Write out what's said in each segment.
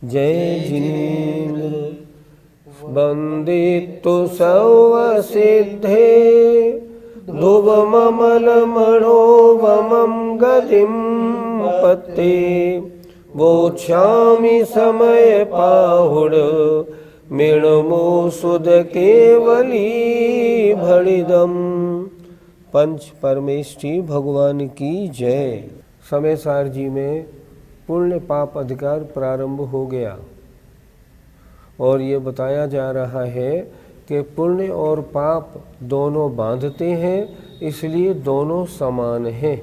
जय जिनेन्द्र वन्दितु सर्वसिद्धे ध्रुवममलमणोवमं गतिं पत्ते वोच्छामि समयपाहुड मृणमोऽसुध केवली भणिदम्। पंच परमेष्ठी भगवान की जय। समय सार जी में पुण्य पाप अधिकार प्रारंभ हो गया और ये बताया जा रहा है कि पुण्य और पाप दोनों बांधते हैं, इसलिए दोनों समान हैं।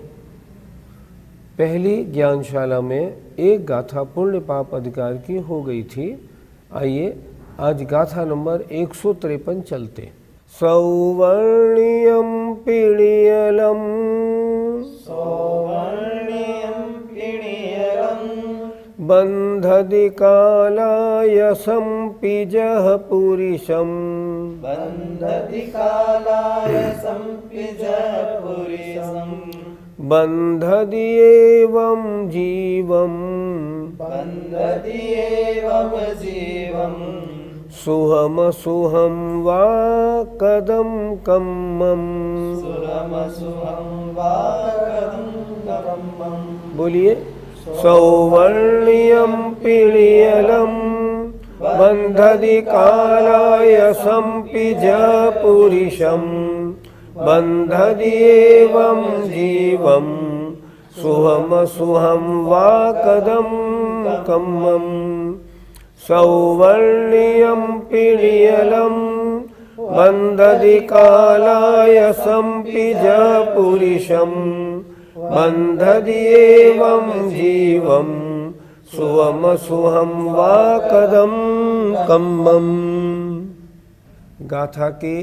पहली ज्ञानशाला में एक गाथा पुण्य पाप अधिकार की हो गई थी। आइए आज गाथा नंबर 153 चलते। सौवर्णियं पीडियलम् बन्धदि कालाय सम्पिजः पुरुषम् बन्धदि एवं जीवम् सुहम सुहम वा कदम कम्मम्। बोलिए। सौवर्णियं पीडियलम् बन्धदि कालाय सम्पिजः पुरुषम् बन्धदि एवं जीवम् सुहम सुहम वा कदम कम्मम्। सौवर्णियं पीडियलम् बन्धदि कालाय सम्पिजः पुरुषम् बन्धदि एवं जीवम् सुहम सुहम वा कदम कम्मम्। गाथा के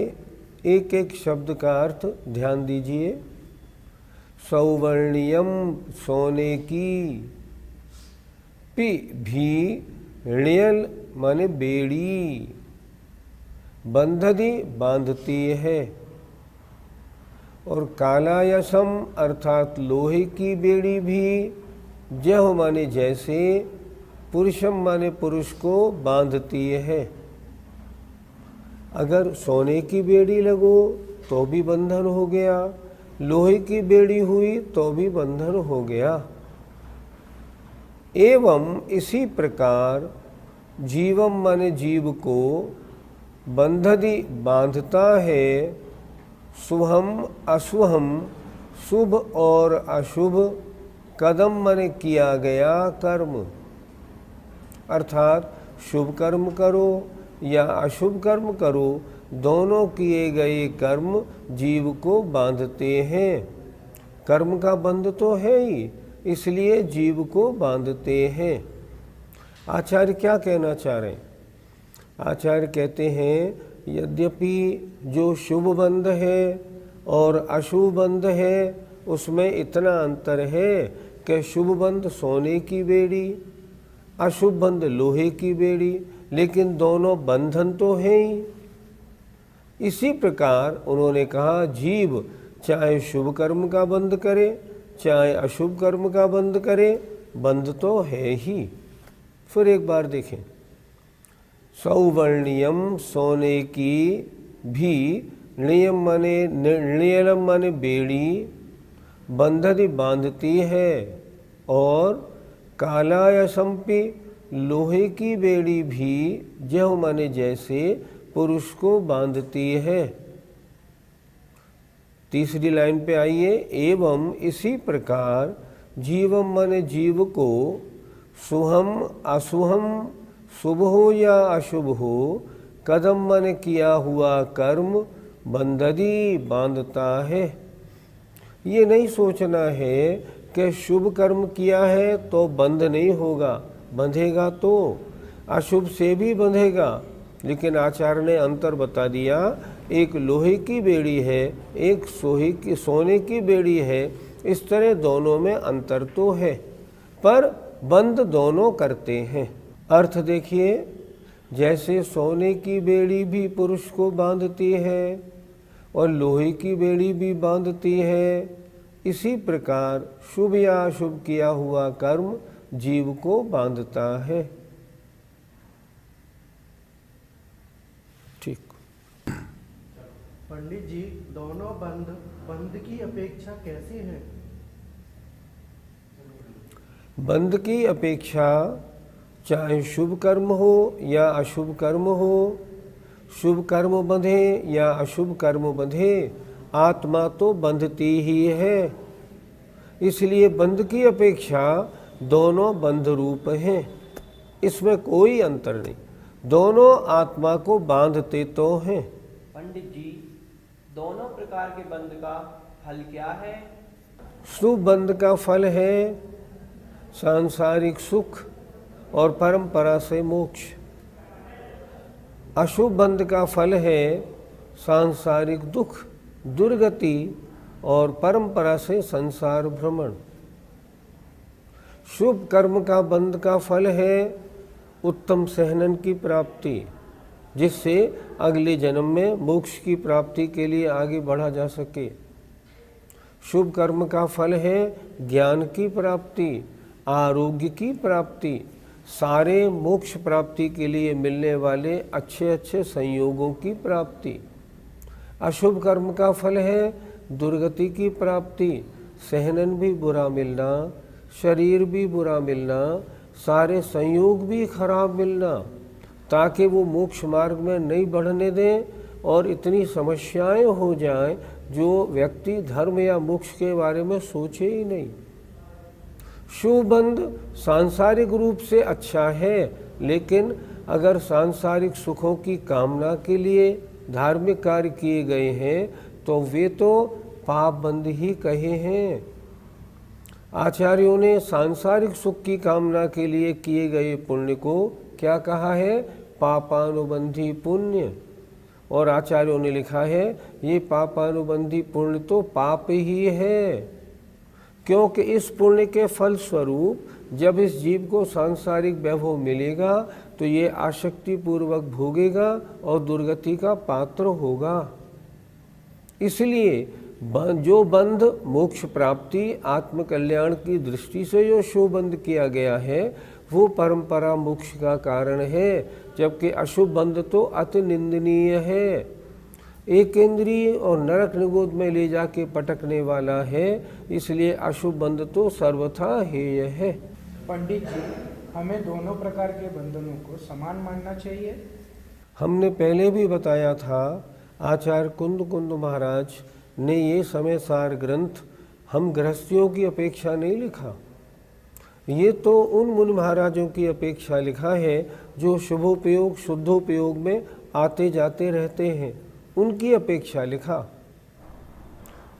एक एक शब्द का अर्थ ध्यान दीजिए। सौवर्णियम सोने की, पी भी ण्यल माने बेड़ी, बंधदी बांधती है, और कालायसम अर्थात लोहे की बेड़ी भी, जह माने जैसे, पुरुषम माने पुरुष को बांधती है। अगर सोने की बेड़ी लगो तो भी बंधन हो गया, लोहे की बेड़ी हुई तो भी बंधन हो गया। एवं इसी प्रकार जीवम माने जीव को बंधदी बांधता है, शुभम अशुभम शुभ और अशुभ, कदम माने किया गया कर्म, अर्थात शुभ कर्म करो या अशुभ कर्म करो, दोनों किए गए कर्म जीव को बांधते हैं। कर्म का बंध तो है ही, इसलिए जीव को बांधते हैं। आचार्य क्या कहना चाह रहे हैं? आचार्य कहते हैं यद्यपि जो शुभ बंध है और अशुभ बंध है उसमें इतना अंतर है कि शुभ बंध सोने की बेड़ी, अशुभ बंध लोहे की बेड़ी, लेकिन दोनों बंधन तो है ही। इसी प्रकार उन्होंने कहा जीव चाहे शुभ कर्म का बंध करे चाहे अशुभ कर्म का बंध करे, बंध तो है ही। फिर एक बार देखें। सौवर्णियम सोने की भी, नियम माने नियलम माने बेड़ी, बंधदी बांधती है, और कालायसंपि लोहे की बेड़ी भी, जह माने जैसे, पुरुष को बांधती है। तीसरी लाइन पे आइए। एवं इसी प्रकार जीवम माने जीव को सुहम असुहम, शुभ हो या अशुभ हो, कदम माने किया हुआ कर्म, बंधदी बांधता है। ये नहीं सोचना है कि शुभ कर्म किया है तो बंध नहीं होगा, बंधेगा तो अशुभ से भी बंधेगा। लेकिन आचार्य ने अंतर बता दिया, एक लोहे की बेड़ी है, एक सोने की बेड़ी है। इस तरह दोनों में अंतर तो है, पर बंद दोनों करते हैं। अर्थ देखिए, जैसे सोने की बेड़ी भी पुरुष को बांधती है और लोहे की बेड़ी भी बांधती है, इसी प्रकार शुभ या अशुभ किया हुआ कर्म जीव को बांधता है। ठीक। पंडित जी, दोनों बंध की अपेक्षा कैसी है? बंध की अपेक्षा चाहे शुभ कर्म हो या अशुभ कर्म हो, शुभ कर्म बंधे या अशुभ कर्म बंधे, आत्मा तो बंधती ही है। इसलिए बंध की अपेक्षा दोनों बंध रूप हैं, इसमें कोई अंतर नहीं, दोनों आत्मा को बांधते तो हैं। पंडित जी, दोनों प्रकार के बंध का फल क्या है? शुभ बंध का फल है सांसारिक सुख और परंपरा से मोक्ष। अशुभ बंध का फल है सांसारिक दुख, दुर्गति और परंपरा से संसार भ्रमण। शुभ कर्म का बंध का फल है उत्तम सहनन की प्राप्ति, जिससे अगले जन्म में मोक्ष की प्राप्ति के लिए आगे बढ़ा जा सके। शुभ कर्म का फल है ज्ञान की प्राप्ति, आरोग्य की प्राप्ति, सारे मोक्ष प्राप्ति के लिए मिलने वाले अच्छे अच्छे संयोगों की प्राप्ति। अशुभ कर्म का फल है दुर्गति की प्राप्ति, सहनन भी बुरा मिलना, शरीर भी बुरा मिलना, सारे संयोग भी खराब मिलना, ताकि वो मोक्ष मार्ग में नहीं बढ़ने दें और इतनी समस्याएं हो जाएं जो व्यक्ति धर्म या मोक्ष के बारे में सोचे ही नहीं। शुभ बंध सांसारिक रूप से अच्छा है, लेकिन अगर सांसारिक सुखों की कामना के लिए धार्मिक कार्य किए गए हैं तो वे तो पाप बंध ही कहे हैं। आचार्यों ने सांसारिक सुख की कामना के लिए किए गए पुण्य को क्या कहा है? पापानुबंधी पुण्य। और आचार्यों ने लिखा है ये पापानुबंधी पुण्य तो पाप ही है, क्योंकि इस पुण्य के फल स्वरूप जब इस जीव को सांसारिक वैभव मिलेगा तो ये आसक्ति पूर्वक भोगेगा और दुर्गति का पात्र होगा। इसलिए जो बंध मोक्ष प्राप्ति आत्मकल्याण की दृष्टि से जो शुभ बंध किया गया है वो परंपरा मोक्ष का कारण है, जबकि अशुभ बंध तो अति निंदनीय है, एक इंद्रिय और नरक निगोद में ले जाके पटकने वाला है। इसलिए अशुभ बंध तो सर्वथा हेय है। पंडित जी, हमें दोनों प्रकार के बंधनों को समान मानना चाहिए? हमने पहले भी बताया था, आचार्य कुंद महाराज ने ये समय सार ग्रंथ हम गृहस्थियों की अपेक्षा नहीं लिखा, ये तो उन मुनि महाराजों की अपेक्षा लिखा है जो शुभोपयोग शुद्धोपयोग में आते जाते रहते हैं, उनकी अपेक्षा लिखा।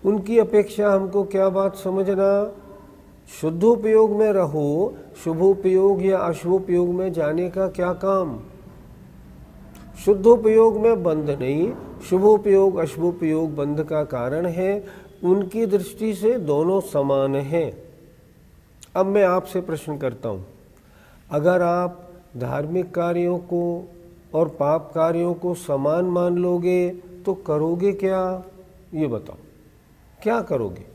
उनकी अपेक्षा हमको क्या बात समझना, शुद्धोपयोग में रहो, शुभोपयोग या अशुभोपयोग में जाने का क्या काम। शुद्धोपयोग में बंध नहीं, शुभोपयोग अशुभोपयोग बंध का कारण है। उनकी दृष्टि से दोनों समान हैं। अब मैं आपसे प्रश्न करता हूँ, अगर आप धार्मिक कार्यों को और पाप कार्यों को समान मान लोगे तो करोगे क्या? ये बताओ, क्या करोगे?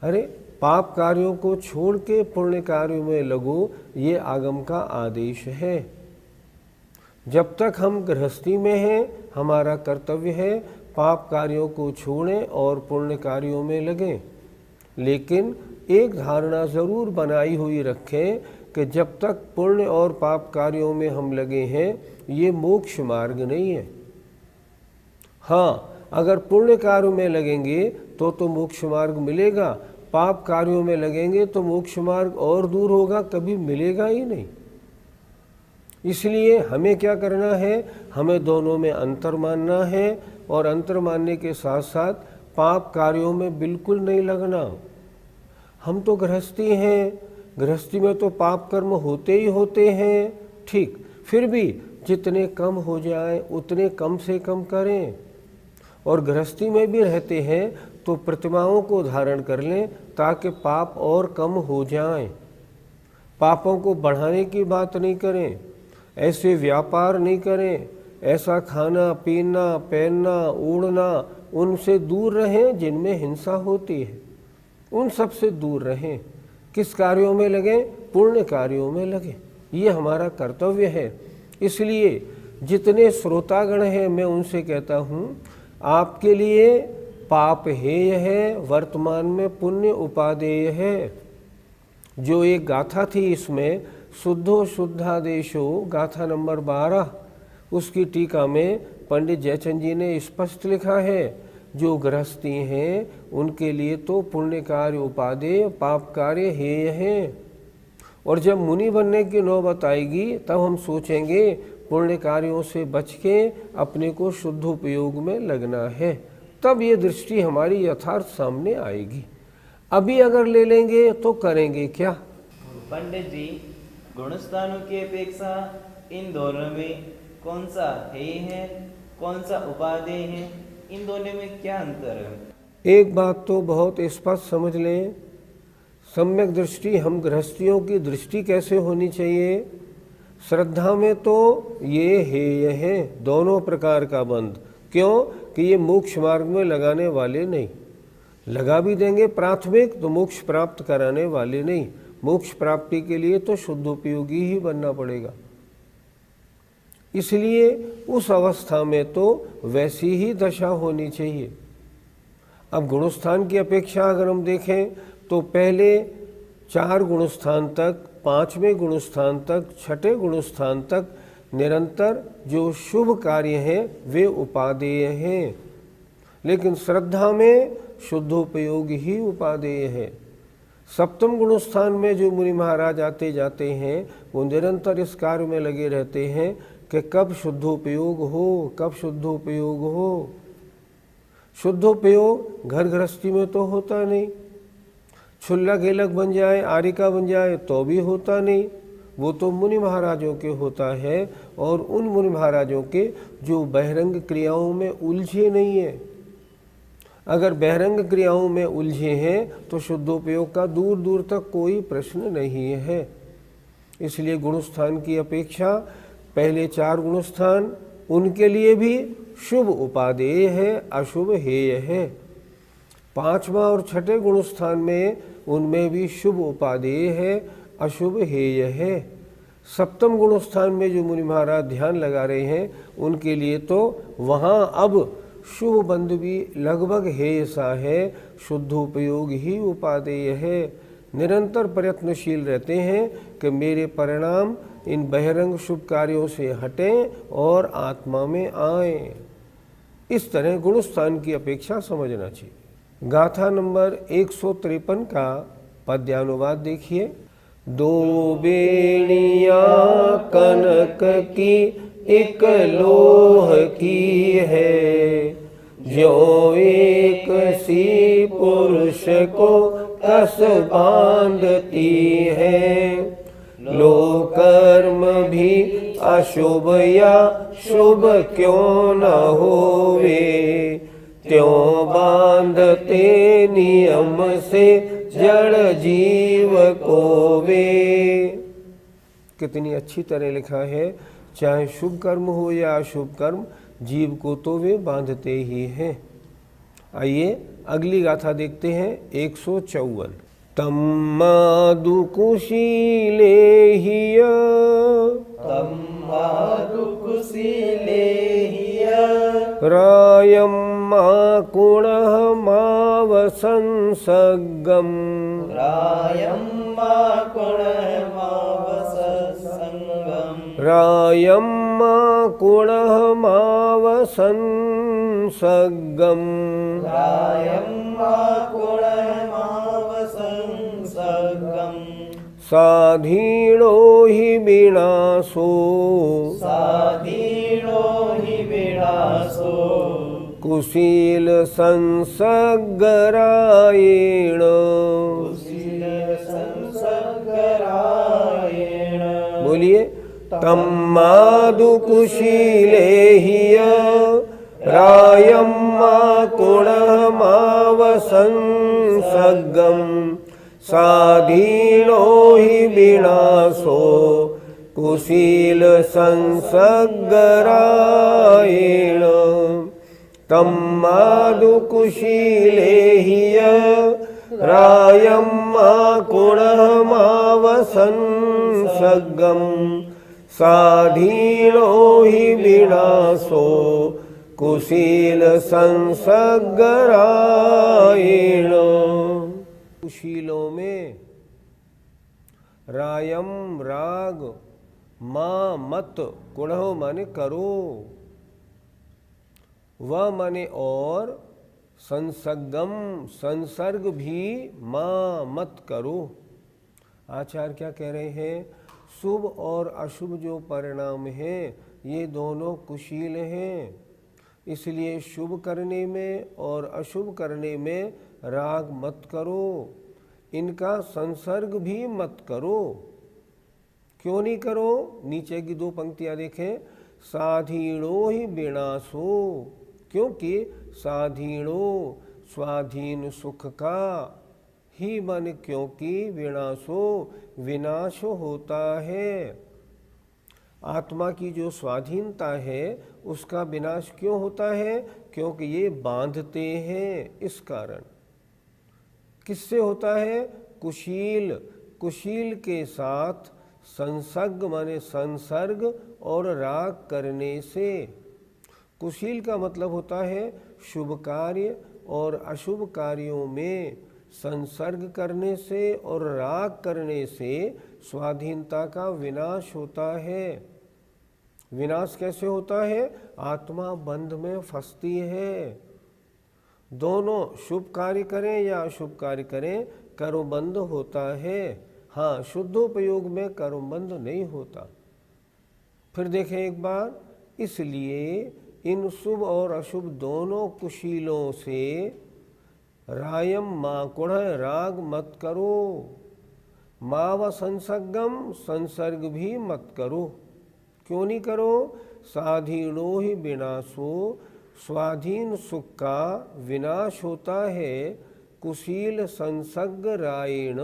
अरे पाप कार्यों को छोड़ के पुण्य कार्यों में लगो, ये आगम का आदेश है। जब तक हम गृहस्थी में हैं हमारा कर्तव्य है पाप कार्यों को छोड़ें और पुण्य कार्यों में लगें, लेकिन एक धारणा ज़रूर बनाई हुई रखें कि जब तक पुण्य और पाप कार्यों में हम लगे हैं ये मोक्ष मार्ग नहीं है। हाँ, अगर पुण्य कार्यों में लगेंगे तो मोक्ष मार्ग मिलेगा, पाप कार्यों में लगेंगे तो मोक्ष मार्ग और दूर होगा, कभी मिलेगा ही नहीं। इसलिए हमें क्या करना है, हमें दोनों में अंतर मानना है और अंतर मानने के साथ साथ पाप कार्यों में बिल्कुल नहीं लगना। हम तो गृहस्थी हैं, गृहस्थी में तो पाप कर्म होते ही होते हैं, ठीक, फिर भी जितने कम हो जाए उतने कम से कम करें। और गृहस्थी में भी रहते हैं तो प्रतिमाओं को धारण कर लें ताकि पाप और कम हो जाएं। पापों को बढ़ाने की बात नहीं करें, ऐसे व्यापार नहीं करें, ऐसा खाना पीना पहनना उड़ना, उनसे दूर रहें जिनमें हिंसा होती है, उन सब से दूर रहें। किस कार्यों में लगें? पुण्य कार्यों में लगें, ये हमारा कर्तव्य है। इसलिए जितने श्रोतागण हैं मैं उनसे कहता हूँ, आपके लिए पाप हेय है, वर्तमान में पुण्य उपादेय है। जो एक गाथा थी इसमें, शुद्धो शुद्धादेशो, गाथा नंबर 12, उसकी टीका में पंडित जयचंद जी ने स्पष्ट लिखा है, जो गृहस्थी हैं उनके लिए तो पुण्य कार्य उपादेय, पाप कार्य हेय है। और जब मुनि बनने की नौबत आएगी तब हम सोचेंगे पुण्य कार्यों से बच के अपने को शुद्ध उपयोग में लगना है, तब ये दृष्टि हमारी यथार्थ सामने आएगी। अभी अगर ले लेंगे तो करेंगे क्या? पंडित जी, गुणस्थानों की अपेक्षा इन दोनों में कौन सा हेय है, कौन सा उपादेय है, इन दोनों में क्या अंतर है? एक बात तो बहुत स्पष्ट समझ लें, सम्यक दृष्टि, हम गृहस्थियों की दृष्टि कैसे होनी चाहिए? श्रद्धा में तो ये हेय है, दोनों प्रकार का बंध। क्यों? कि ये मोक्ष मार्ग में लगाने वाले नहीं, लगा भी देंगे प्राथमिक तो मोक्ष प्राप्त कराने वाले नहीं। मोक्ष प्राप्ति के लिए तो शुद्धोपयोगी ही बनना पड़ेगा। इसलिए उस अवस्था में तो वैसी ही दशा होनी चाहिए। अब गुणस्थान की अपेक्षा अगर हम देखें तो पहले 4 गुणस्थान तक, 5वें गुणस्थान तक, 6ठे गुणस्थान तक निरंतर जो शुभ कार्य हैं वे उपादेय हैं, लेकिन श्रद्धा में शुद्धोपयोग ही उपादेय है। 7वें गुणस्थान में जो मुनि महाराज आते जाते हैं वो निरंतर इस कार्य में लगे रहते हैं कि कब शुद्धोपयोग हो, कब शुद्धोपयोग हो। शुद्धोपयोग घर गृहस्थी में तो होता नहीं, छुल्ला घेलक बन जाए, आरिका बन जाए तो भी होता नहीं, वो तो मुनि महाराजों के होता है। और उन मुनि महाराजों के जो बहिरंग क्रियाओं में उलझे नहीं है। अगर बहिरंग क्रियाओं में उलझे हैं तो शुद्धोपयोग का दूर दूर तक कोई प्रश्न नहीं है। इसलिए गुणस्थान की अपेक्षा पहले 4 गुणस्थान उनके लिए भी शुभ उपादेय है, अशुभ हेय है। 5वां और 6ठे गुणस्थान में उनमें भी शुभ उपादेय है, अशुभ हेय है। 7वें गुणस्थान में जो मुनि महाराज ध्यान लगा रहे हैं उनके लिए तो वहाँ अब शुभ बंध भी लगभग हेय सा है, शुद्धोपयोग ही उपादेय है। निरंतर प्रयत्नशील रहते हैं कि मेरे परिणाम इन बहिरंग शुभ कार्यों से हटें और आत्मा में आएं। इस तरह गुणस्थान की अपेक्षा समझना चाहिए। गाथा नंबर 153 का पद्यानुवाद देखिए। 2 बेड़ियाँ कनक की एक लोह की है, जो एक सी पुरुष को कस बांधती है। लो कर्म भी अशुभ या शुभ क्यों न होवे, त्यों बांधते नियम से जड़ जीव को वे। कितनी अच्छी तरह लिखा है, चाहे शुभ कर्म हो या अशुभ कर्म, जीव को तो वे बांधते ही हैं। आइए अगली गाथा देखते हैं। 154। तम्मादु कुशीले हिया, तम्मादु कुशीले हिया, रायम्मा कुणः मावसंसगम्, रायम्मा कुणः मावसंसगम्, रायम्मा कुणः मावसंसगम्, रायम्मा कुणः मावसंसगम्, साधीनो हि विनाशो, साधीनो हि विनाशो, कुशील संसर्गरायेण, कुशील संसर्गरायेण। बोलिए, तम्मादुकुशीले हिय रायं मा कुणमावसंसर्गं साधीनो हि विनाशो कुशील संसर्गरायेण। तम्मादुकुशीले हिय रायं मा कुणमावसंसर्गं साधीनो हि विनाशो कुशील संसर्गरायेण। कुशीलों में रायम राग, मां मत, कुणः माने करो, व माने और, संसर्गम संसर्ग भी मां मत करो। आचार्य क्या कह रहे हैं? शुभ और अशुभ जो परिणाम है ये दोनों कुशील हैं, इसलिए शुभ करने में और अशुभ करने में राग मत करो, इनका संसर्ग भी मत करो। क्यों नहीं करो? नीचे की दो पंक्तियां देखें। साधीनो ही विनाशो, क्योंकि साधीनो स्वाधीन सुख का ही मन, क्योंकि विनाशो विनाश होता है। आत्मा की जो स्वाधीनता है उसका विनाश क्यों होता है? क्योंकि ये बांधते हैं, इस कारण। किससे होता है? कुशील, कुशील के साथ संसर्ग माने संसर्ग और राग करने से। कुशील का मतलब होता है शुभ कार्य और अशुभ कार्यों में संसर्ग करने से और राग करने से स्वाधीनता का विनाश होता है। विनाश कैसे होता है? आत्मा बंध में फंसती है। दोनों शुभ कार्य करें या अशुभ कार्य करें, कर्मबंध होता है। हाँ, शुद्धोपयोग में कर्मबंध नहीं होता। फिर देखें एक बार, इसलिए इन शुभ और अशुभ दोनों कुशीलों से रायम मां कुणः राग मत करो, माव संसर्गम संसर्ग भी मत करो। क्यों नहीं करो? साधीनो ही विनाशो, स्वाधीन सुख का विनाश होता है। कुशील संसर्ग रायेण,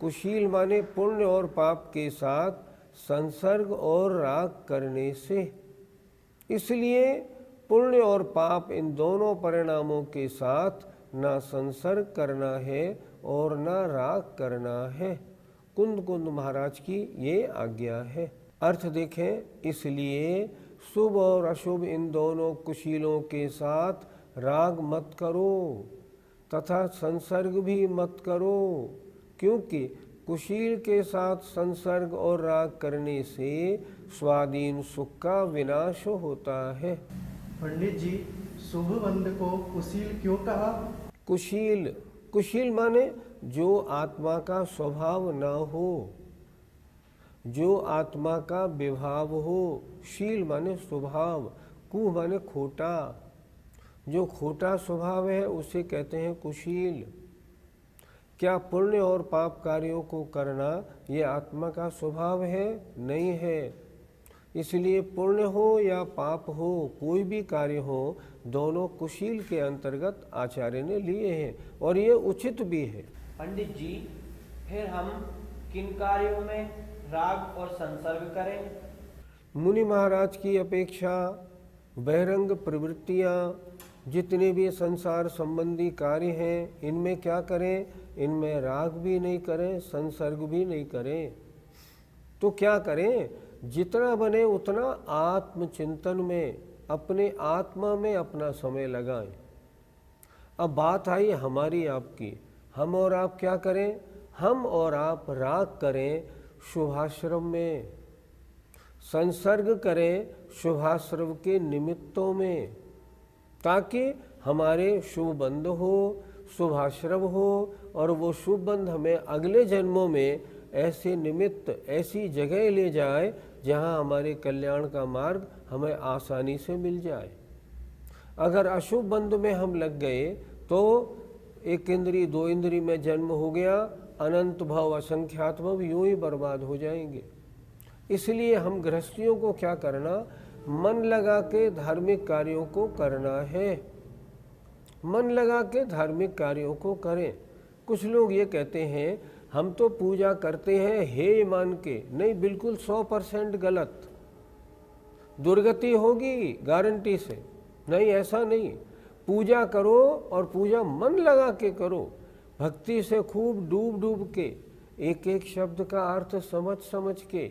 कुशील माने पुण्य और पाप के साथ संसर्ग और राग करने से। इसलिए पुण्य और पाप इन दोनों परिणामों के साथ ना संसर्ग करना है और ना राग करना है। कुंद कुंद महाराज की ये आज्ञा है। अर्थ देखें, इसलिए शुभ और अशुभ इन दोनों कुशीलों के साथ राग मत करो तथा संसर्ग भी मत करो, क्योंकि कुशील के साथ संसर्ग और राग करने से स्वाधीन सुख का विनाश होता है। पंडित जी, शुभ बंध को कुशील क्यों कहा? कुशील, कुशील माने जो आत्मा का स्वभाव न हो, जो आत्मा का विभाव हो। शील माने स्वभाव, कु माने खोटा। जो खोटा स्वभाव है उसे कहते हैं कुशील। क्या पुण्य और पाप कार्यों को करना ये आत्मा का स्वभाव है? नहीं है। इसलिए पुण्य हो या पाप हो, कोई भी कार्य हो, दोनों कुशील के अंतर्गत आचार्य ने लिए हैं और ये उचित भी है। पंडित जी, फिर हम किन कार्यों में राग और संसर्ग करें? मुनि महाराज की अपेक्षा बहिरंग प्रवृत्तियाँ, जितने भी संसार संबंधी कार्य हैं, इनमें क्या करें? इनमें राग भी नहीं करें, संसर्ग भी नहीं करें। तो क्या करें? जितना बने उतना आत्मचिंतन में, अपने आत्मा में अपना समय लगाएं। अब बात आई हमारी आपकी, हम और आप क्या करें? हम और आप राग करें शुभाश्रम में, संसर्ग करें शुभाश्रम के निमित्तों में, ताकि हमारे शुभ बंध हो, शुभाश्रम हो और वो शुभ बंध हमें अगले जन्मों में ऐसे निमित्त, ऐसी जगह ले जाए जहाँ हमारे कल्याण का मार्ग हमें आसानी से मिल जाए। अगर अशुभ बंध में हम लग गए तो एक इंद्री दो इंद्री में जन्म हो गया, अनंत भव, असंख्यात भव यूं ही बर्बाद हो जाएंगे। इसलिए हम गृहस्थियों को क्या करना, मन लगा के धार्मिक कार्यों को करना है। मन लगा के धार्मिक कार्यों को करें। कुछ लोग ये कहते हैं हम तो पूजा करते हैं हे मान के, नहीं, बिल्कुल 100% गलत, दुर्गति होगी गारंटी से। नहीं, ऐसा नहीं। पूजा करो और पूजा मन लगा के करो, भक्ति से खूब डूब डूब के, एक एक शब्द का अर्थ समझ समझ के,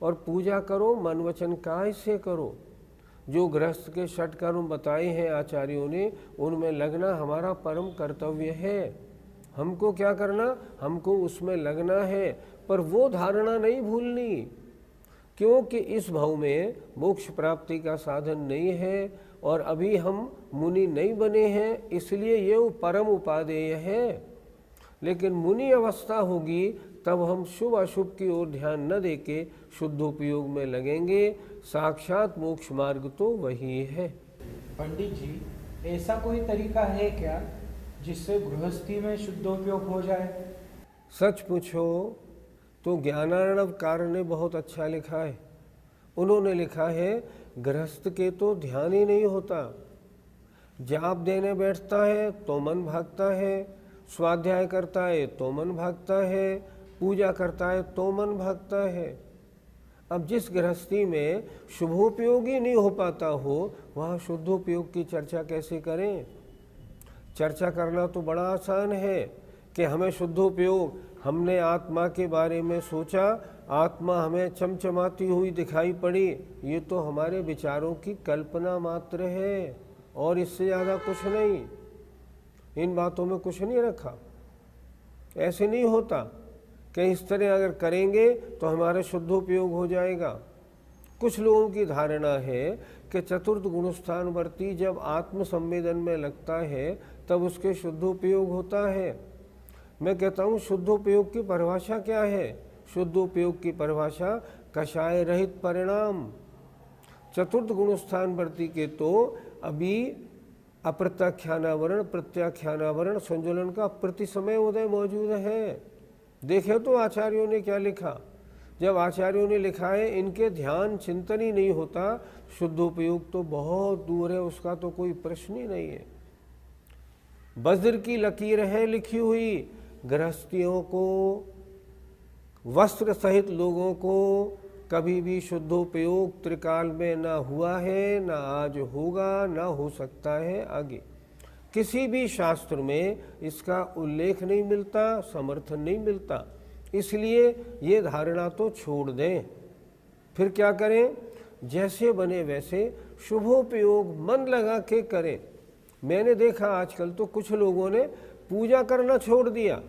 और पूजा करो मन वचन काय से करो। जो गृहस्थ के षट कर्म बताए हैं आचार्यों ने, उनमें लगना हमारा परम कर्तव्य है। हमको क्या करना, हमको उसमें लगना है, पर वो धारणा नहीं भूलनी, क्योंकि इस भव में मोक्ष प्राप्ति का साधन नहीं है और अभी हम मुनि नहीं बने हैं, इसलिए ये परम उपादेय है। लेकिन मुनि अवस्था होगी तब हम शुभ अशुभ की ओर ध्यान न देके शुद्धोपयोग में लगेंगे। साक्षात मोक्ष मार्ग तो वही है। पंडित जी, ऐसा कोई तरीका है क्या जिससे गृहस्थी में शुद्धोपयोग हो जाए? सच पूछो तो ज्ञानार्णवकार ने बहुत अच्छा लिखा है। उन्होंने लिखा है गृहस्थ के तो ध्यान ही नहीं होता, जाप देने बैठता है तो मन भागता है, स्वाध्याय करता है तो मन भागता है, पूजा करता है तो मन भागता है। अब जिस गृहस्थी में शुभोपयोगी नहीं हो पाता हो, वहाँ शुद्धोपयोग की चर्चा कैसे करें? चर्चा करना तो बड़ा आसान है कि हमें शुद्धोपयोग, हमने आत्मा के बारे में सोचा, आत्मा हमें चमचमाती हुई दिखाई पड़ी, ये तो हमारे विचारों की कल्पना मात्र है और इससे ज़्यादा कुछ नहीं। इन बातों में कुछ नहीं रखा। ऐसे नहीं होता कि इस तरह अगर करेंगे तो हमारा शुद्धोपयोग हो जाएगा। कुछ लोगों की धारणा है कि चतुर्थ गुणस्थान वर्ती जब आत्म संवेदन में लगता है तब उसके शुद्धोपयोग होता है। मैं कहता हूँ शुद्धोपयोग की परिभाषा क्या है? शुद्धोपयोग की परिभाषा कषाय रहित परिणाम। चतुर्थ गुणस्थान वर्ती के तो अभी अप्रत्याख्यानावरण प्रत्याख्यानावरण संजुलन का प्रति समय उदय मौजूद है। देखे तो आचार्यों ने क्या लिखा। जब आचार्यों ने लिखा है इनके ध्यान चिंतन ही नहीं होता, शुद्धोपयोग तो बहुत दूर है, उसका तो कोई प्रश्न ही नहीं है। वज्र की लकीर है लिखी हुई, गृहस्थियों को, वस्त्र सहित लोगों को कभी भी शुद्धोपयोग त्रिकाल में ना हुआ है, ना आज होगा, ना हो सकता है आगे। किसी भी शास्त्र में इसका उल्लेख नहीं मिलता, समर्थन नहीं मिलता। इसलिए ये धारणा तो छोड़ दें। फिर क्या करें? जैसे बने वैसे शुभोपयोग मन लगा के करें। मैंने देखा आजकल तो कुछ लोगों ने पूजा करना छोड़ दिया।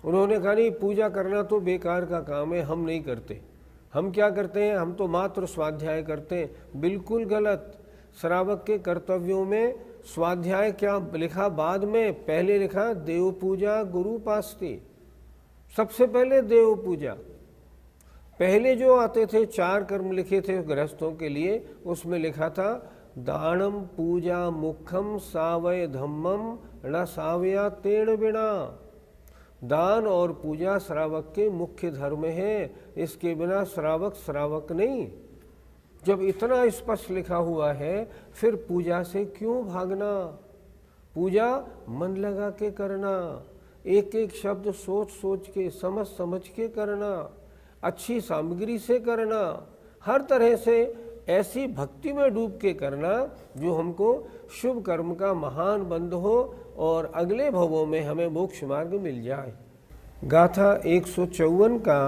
उन्होंने कहा नहीं, पूजा करना तो बेकार का काम है, हम नहीं करते। हम क्या करते हैं? हम तो मात्र स्वाध्याय करते हैं। बिल्कुल गलत। श्रावक के कर्तव्यों में स्वाध्याय क्या लिखा बाद में? पहले लिखा देव पूजा गुरु पास्ती। सबसे पहले देव पूजा। पहले जो आते थे 4 कर्म लिखे थे गृहस्थों के लिए, उसमें लिखा था दानम पूजा मुखम सावय धम्मम न सावया तेण बिना। दान और पूजा श्रावक के मुख्य धर्म है, इसके बिना श्रावक श्रावक नहीं। जब इतना स्पष्ट लिखा हुआ है फिर पूजा से क्यों भागना? पूजा मन लगा के करना, एक एक शब्द सोच सोच के, समझ समझ के करना, अच्छी सामग्री से करना, हर तरह से ऐसी भक्ति में डूब के करना जो हमको शुभ कर्म का महान बंध हो और अगले भवों में हमें मोक्ष मार्ग मिल जाए। गाथा 154 का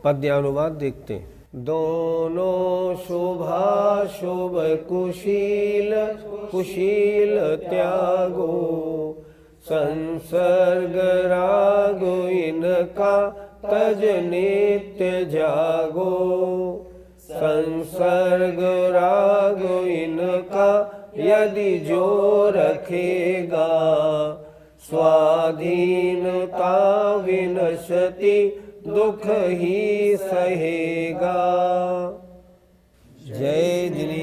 पद्यानुवाद देखते हैं। दोनों शोभा शोभ कुशील कुशील त्यागो, संसर्ग राग इनका तज नित्य जागो। संसर्ग राग इनका यदि जो रखेगा, स्वाधीनता विनशति दुख ही सहेगा। जय जिनेन्द्र।